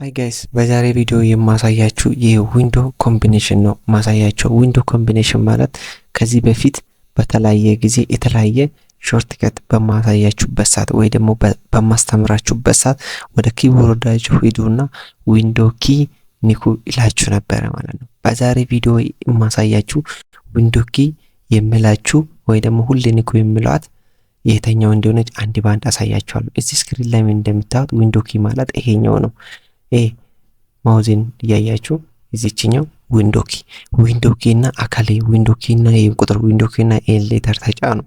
ሃይ ጋይስ በዛሬ ቪዲዮ የማሳያችሁ የዊንዶ ኮምቢኔሽን ነው ማሳያችሁ። ዊንዶ ኮምቢኔሽን ማለት ከዚህ በፊት በተለያየ ጊዜ የተለያየ ሾርትከት በማሳያችሁበት ሰዓት ወይ ደግሞ በማስተምራችሁበት ሰዓት ወደ ኪቦርዳችሁ ሂዱና ዊንዶ ኪ ንኩ ይላችሁ ነበር ማለት ነው። በዛሬ ቪዲዮ የማሳያችሁ ዊንዶ ኪ የሚላችሁ ወይ ደግሞ ሁሌ ንኩ የሚሏት የትኛው እንደሆነች አንድ ባንድ አሳያችኋለሁ። እዚህ ስክሪን ላይ እንደምታዩት ዊንዶ ኪ ማለት ይሄኛው ነው። ማውዝን ያያችሁ እዚህኛው ዊንዶ ኪ እና አካሌ ዊንዶ ኪ እና ይሄን ቁጥር ዊንዶ ኪ እና ኤል ሌተር ተጫኑ፣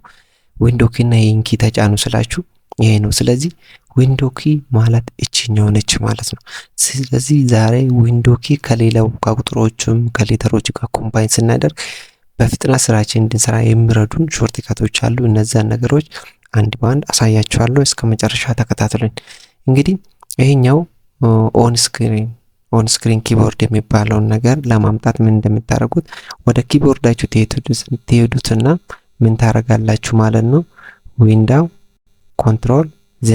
ዊንዶ ኪ እና ይሄን ኪ ተጫኑ ስላችሁ ይሄ ነው። ስለዚህ ዊንዶ ኪ ማለት እቺኛው ነች ማለት ነው። ስለዚህ ዛሬ ዊንዶ ኪ ከሌላው ከቁጥሮችም ከሌተሮች ጋር ኮምባይን ስናደርግ በፍጥነት ስራችን እንድንሰራ የሚረዱን ሾርትከቶች አሉ። እነዛን ነገሮች አንድ ባንድ አሳያችኋለሁ። እስከ መጨረሻ ተከታተሉኝ። እንግዲህ ይሄኛው ኦን ስክሪን ኪቦርድ የሚባለውን ነገር ለማምጣት ምን እንደምታደርጉት ወደ ኪቦርዳችሁ ትሄዱትና ምን ታረጋላችሁ ማለት ነው። ዊንዳው ኮንትሮል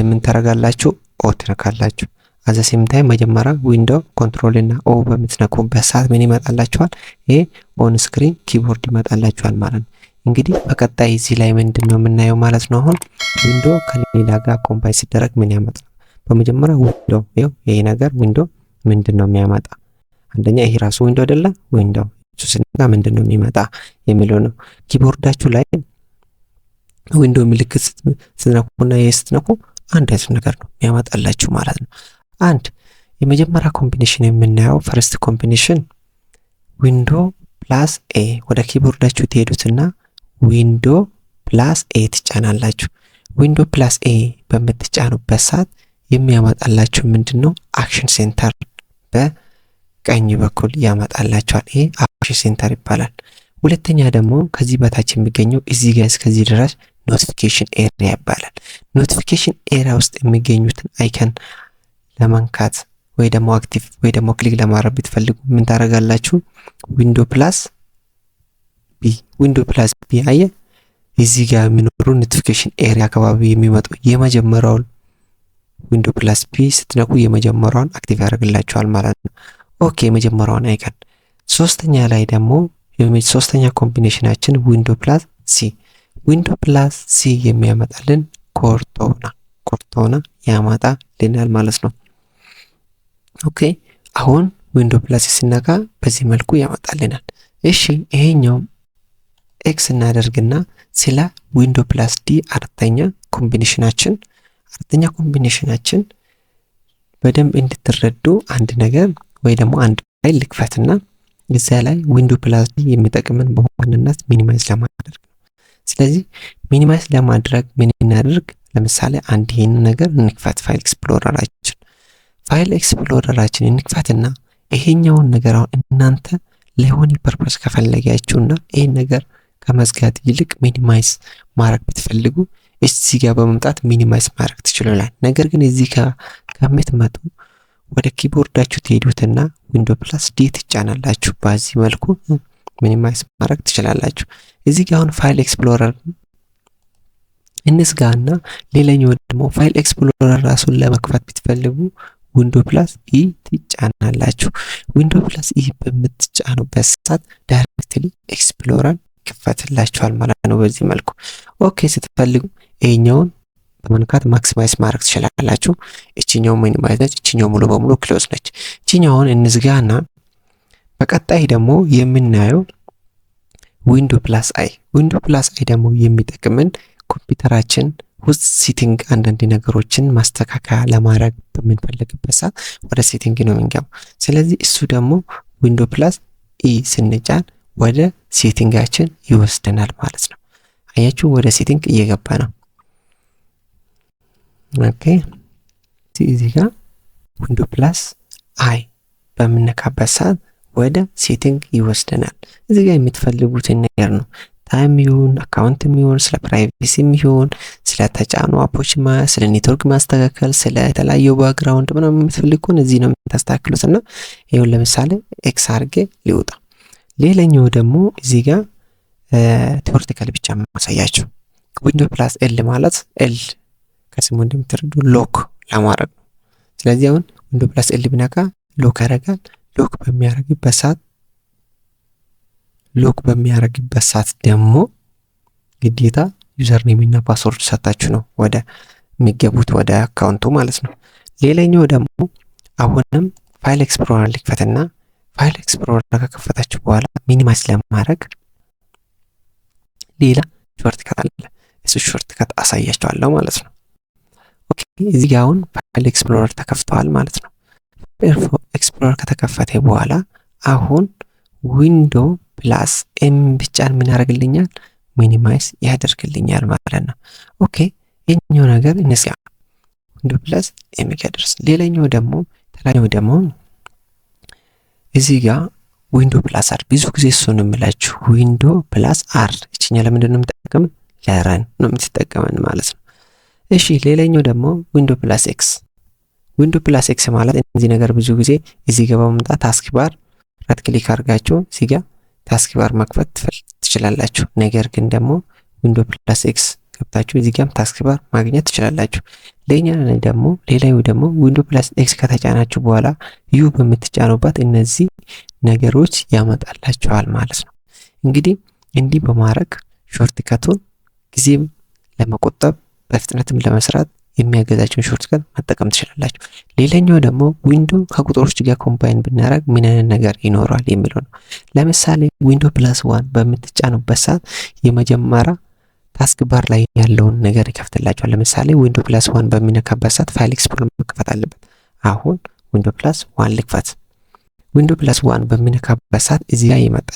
ምን ታረጋላችሁ ኦ ትነካላችሁ። አዘ ሴም ታይም መጀመሪያ ዊንዶው ኮንትሮል እና ኦ በምትነኩበት ሰዓት ምን ይመጣላችኋል? ይሄ ኦን ስክሪን ኪቦርድ ይመጣላችኋል ማለት ነው። እንግዲህ በቀጣይ እዚህ ላይ ምንድነው የምናየው ማለት ነው። አሁን ዊንዶው ከሌላ ጋር ኮምባይን ሲደረግ ምን ያመጣል? በመጀመሪያ ዊንዶው ይሄ ነገር ዊንዶው ምንድነው የሚያመጣ? አንደኛ ይሄ ራሱ ዊንዶው አይደለ? ዊንዶው እሱ ስንጋ ምንድነው የሚመጣ የሚለው ነው። ኪቦርዳችሁ ላይ ዊንዶው ምልክት ስትነኩና ስትነኩ አንድ አይነት ነገር ነው የሚያመጣላችሁ ማለት ነው። አንድ የመጀመሪያ ኮምቢኔሽን የምናየው ፈርስት ኮምቢኔሽን ዊንዶ ፕላስ ኤ ወደ ኪቦርዳችሁ ትሄዱትና ዊንዶ ፕላስ ኤ ትጫናላችሁ። ዊንዶ ፕላስ ኤ በምትጫኑበት ሰዓት የሚያመጣላችሁ ምንድነው? አክሽን ሴንተር በቀኝ በኩል ያመጣላችኋል። ይሄ አክሽን ሴንተር ይባላል። ሁለተኛ ደግሞ ከዚህ በታች የሚገኘው እዚህ ጋር እስከዚህ ድረስ ኖቲፊኬሽን ኤሪያ ይባላል። ኖቲፊኬሽን ኤሪያ ውስጥ የሚገኙትን አይከን ለመንካት ወይ ደግሞ አክቲቭ ወይ ደግሞ ክሊክ ለማድረግ ብትፈልጉ ምን ታረጋላችሁ? ዊንዶ ፕላስ ቢ አየ እዚህ ጋር የሚኖሩ ኖቲፊኬሽን ኤሪያ አካባቢ የሚመጡ የመጀመሪያውን ዊንዶ ፕላስ ቢ ስትነኩ የመጀመሪያውን አክቲቭ ያደርግላችኋል ማለት ነው። ኦኬ የመጀመሪያውን አይከን። ሶስተኛ ላይ ደግሞ ሶስተኛ ኮምቢኔሽናችን ዊንዶ ፕላስ ሲ የሚያመጣልን ኮርቶና ያመጣልናል ማለት ነው። ኦኬ አሁን ዊንዶ ፕላስ ሲነካ በዚህ መልኩ ያመጣልናል። እሺ ይሄኛው ኤክስ እናደርግና ስለ ዊንዶ ፕላስ ዲ አራተኛ ኮምቢኔሽናችን በደንብ እንድትረዱ አንድ ነገር ወይ ደግሞ አንድ ፋይል ልክፈትና እዛ ላይ ዊንዶ ፕላስ ዲ የሚጠቅመን በዋናነት ሚኒማይዝ ለማድረግ ነው። ስለዚህ ሚኒማይዝ ለማድረግ ምን እናድርግ? ለምሳሌ አንድ ይሄን ነገር እንክፈት። ፋይል ኤክስፕሎረራችን እንክፈትና ይሄኛውን ነገር አሁን እናንተ ለሆነ ፐርፐስ ከፈለጋችሁና ይሄን ነገር ከመዝጋት ይልቅ ሚኒማይዝ ማድረግ ብትፈልጉ እዚህ ጋር በመምጣት ሚኒማይዝ ማድረግ ትችላላችሁ። ነገር ግን እዚህ ጋር ከምትመጡ ወደ ኪቦርዳችሁ ትሄዱትና ዊንዶ ፕላስ ዲ ትጫናላችሁ። በዚህ መልኩ ሚኒማይዝ ማድረግ ትችላላችሁ። እዚህ ጋር አሁን ፋይል ኤክስፕሎረር እንስጋና ሌላኛው ደግሞ ፋይል ኤክስፕሎረር ራሱን ለመክፈት ብትፈልጉ ዊንዶ ፕላስ ኢ ትጫናላችሁ። ዊንዶ ፕላስ ኢ በምትጫኑበት ሰዓት ዳይሬክትሊ ኤክስፕሎረር ይከፈትላችኋል ማለት ነው። በዚህ መልኩ ኦኬ ስትፈልጉ ይሄኛውን በመንካት ማክሲማይዝ ማድረግ ትችላላችሁ። እቺኛው ሚኒማይዝ ነች፣ እቺኛው ሙሉ በሙሉ ክሎዝ ነች። እቺኛውን እንዝጋና በቀጣይ ደግሞ የምናየው ዊንዶ ፕላስ አይ ደግሞ የሚጠቅመን ኮምፒውተራችን ውስጥ ሴቲንግ አንዳንድ ነገሮችን ማስተካከያ ለማድረግ በምንፈልግበት ሰዓት ወደ ሴቲንግ ነው የምንገባው። ስለዚህ እሱ ደግሞ ዊንዶ ፕላስ ኢ ስንጫን ወደ ሴቲንጋችን ይወስደናል ማለት ነው። አያችሁ ወደ ሴቲንግ እየገባ ነው። ኦኬ እዚህ ጋር ዊንዶ ፕላስ አይ በምንነካበት ሰዓት ወደ ሴቲንግ ይወስደናል። እዚህ ጋር የምትፈልጉትን ነገር ነው ታይም ይሁን አካውንት ይሁን ስለ ፕራይቬሲ ይሁን ስለ ተጫኑ አፖች ስለ ኔትወርክ ማስተካከል ስለ የተለያዩ ባክግራውንድ ምናምን የምትፈልጉን እዚህ ነው የምታስተካክሉትና ይሁን ለምሳሌ ኤክስ አርጌ ሊወጣ። ሌላኛው ደግሞ እዚህ ጋር ቴዎሬቲካሊ ብቻ ማሳያችሁ ዊንዶ ፕላስ ኤል ማለት ኤል ከስሙ እንደምትረዱ ሎክ ለማድረግ ነው። ስለዚህ አሁን ዊንዶ ፕላስ ኤል ብነካ ሎክ ያደርጋል። ሎክ በሚያደርግበት ሰዓት ደግሞ ግዴታ ዩዘር ኔም እና ፓስወርድ ሰጣችሁ ነው ወደ የሚገቡት ወደ አካውንቱ ማለት ነው። ሌላኛው ደግሞ አሁንም ፋይል ኤክስፕሎረር ልክፈትና ፋይል ኤክስፕሎረር ከከፈታችሁ በኋላ ሚኒማይዝ ለማድረግ ሌላ ሾርትከት አለ። እሱ ሾርትከት አሳያችኋለሁ ማለት ነው። ኦኬ እዚህ ጋር አሁን ፋይል ኤክስፕሎረር ተከፍተዋል ማለት ነው። ኤክስፕሎረር ከተከፈተ በኋላ አሁን ዊንዶ ፕላስ ኤም ብቻን ምን ያደርግልኛል? ሚኒማይዝ ያደርግልኛል ማለት ነው። ኦኬ ይሄኛው ነገር እነዚያ ዊንዶ ፕላስ ኤም ያደርስ። ሌላኛው ደግሞ እዚህ ጋር ዊንዶ ፕላስ አር ብዙ ጊዜ እሱን የምላችሁ ዊንዶ ፕላስ አር እቺኛ ለምንድን ነው የምትጠቀመው? ለረን ነው የምትጠቀመን ማለት ነው። እሺ ሌላኛው ደግሞ ዊንዶ ፕላስ ኤክስ። ዊንዶ ፕላስ ኤክስ ማለት እዚህ ነገር ብዙ ጊዜ እዚህ ጋር በመምጣት ታስክ ባር ራይት ክሊክ አድርጋችሁ እዚህ ጋር ታስክ ባር መክፈት ትችላላችሁ። ነገር ግን ደግሞ ዊንዶ ፕላስ ኤክስ ገብታችሁ እዚህ ጋርም ታስክ ባር ማግኘት ትችላላችሁ። ሌላኛው ደግሞ ዊንዶ ፕላስ ኤክስ ከተጫናችሁ በኋላ ዩ በምትጫኑበት እነዚህ ነገሮች ያመጣላችኋል ማለት ነው። እንግዲህ እንዲህ በማድረግ ሾርትከቱን ጊዜም ለመቆጠብ በፍጥነትም ለመስራት የሚያገዛችሁን ሾርትከት መጠቀም ትችላላችሁ። ሌላኛው ደግሞ ዊንዶ ከቁጥሮች ጋር ኮምባይን ብናደርግ ምን አይነት ነገር ይኖራል የሚለው ነው። ለምሳሌ ዊንዶ ፕላስ ዋን በምትጫኑበት ሰዓት የመጀመሪያ ታስክ ባር ላይ ያለውን ነገር ይከፍትላችኋል። ለምሳሌ ዊንዶ ፕላስ ዋን በሚነካበት ሰዓት ፋይል ኤክስፕሎረር መከፈት አለበት። አሁን ዊንዶ ፕላስ ዋን ልክፈት። ዊንዶ ፕላስ ዋን በሚነካበት ሰዓት እዚህ ጋር የመጣ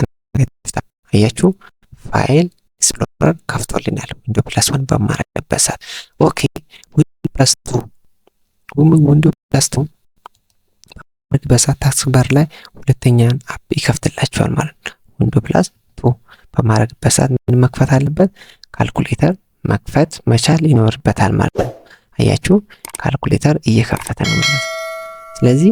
አያችሁ ፋይል ኤክስፕሎረር ከፍቶልናል ዊንዶ ፕላስ ዋን በማረግበት ሰዓት። ኦኬ ዊንዶ ፕላስ ቱ በሰዓት ታስክ ባር ላይ ሁለተኛን አፕ ይከፍትላችኋል ማለት ነው። ዊንዶ ፕላስ ቱ በማረግበት ሰዓት ምን መክፈት አለበት? ካልኩሌተር መክፈት መቻል ይኖርበታል ማለት ነው። አያችሁ ካልኩሌተር እየከፈተ ነው ማለት ነው። ስለዚህ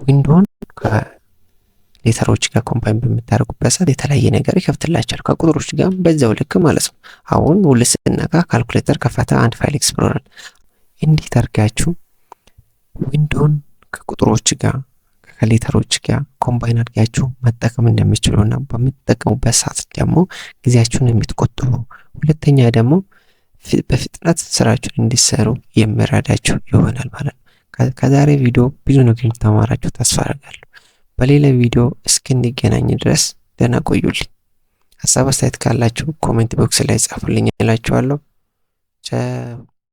ዊንዶውን ከሌተሮች ጋር ኮምባይን በምታደርጉበት ሰዓት የተለያየ ነገር ይከፍትላችኋል ከቁጥሮች ጋር በዛው ልክ ማለት ነው። አሁን ሁለት ስነካ ካልኩሌተር ከፈተ አንድ ፋይል ኤክስፕሎረር። እንዴት አድርጋችሁ ዊንዶውን ከቁጥሮች ጋር ከሌተሮች ጋር ኮምባይን አድርጋችሁ መጠቀም እንደምትችሉና በምትጠቀሙበት ሰዓት ደግሞ ጊዜያችሁን የምትቆጥቡ ሁለተኛ ደግሞ በፍጥነት ስራችሁን እንዲሰሩ የሚረዳችሁ ይሆናል ማለት ነው። ከዛሬ ቪዲዮ ብዙ ነገር ተማራችሁ ተስፋ አደርጋለሁ። በሌላ ቪዲዮ እስክንገናኝ ድረስ ደህና ቆዩልኝ። ሀሳብ አስተያየት ካላችሁ ኮሜንት ቦክስ ላይ ጻፉልኝ እላችኋለሁ። ቻው።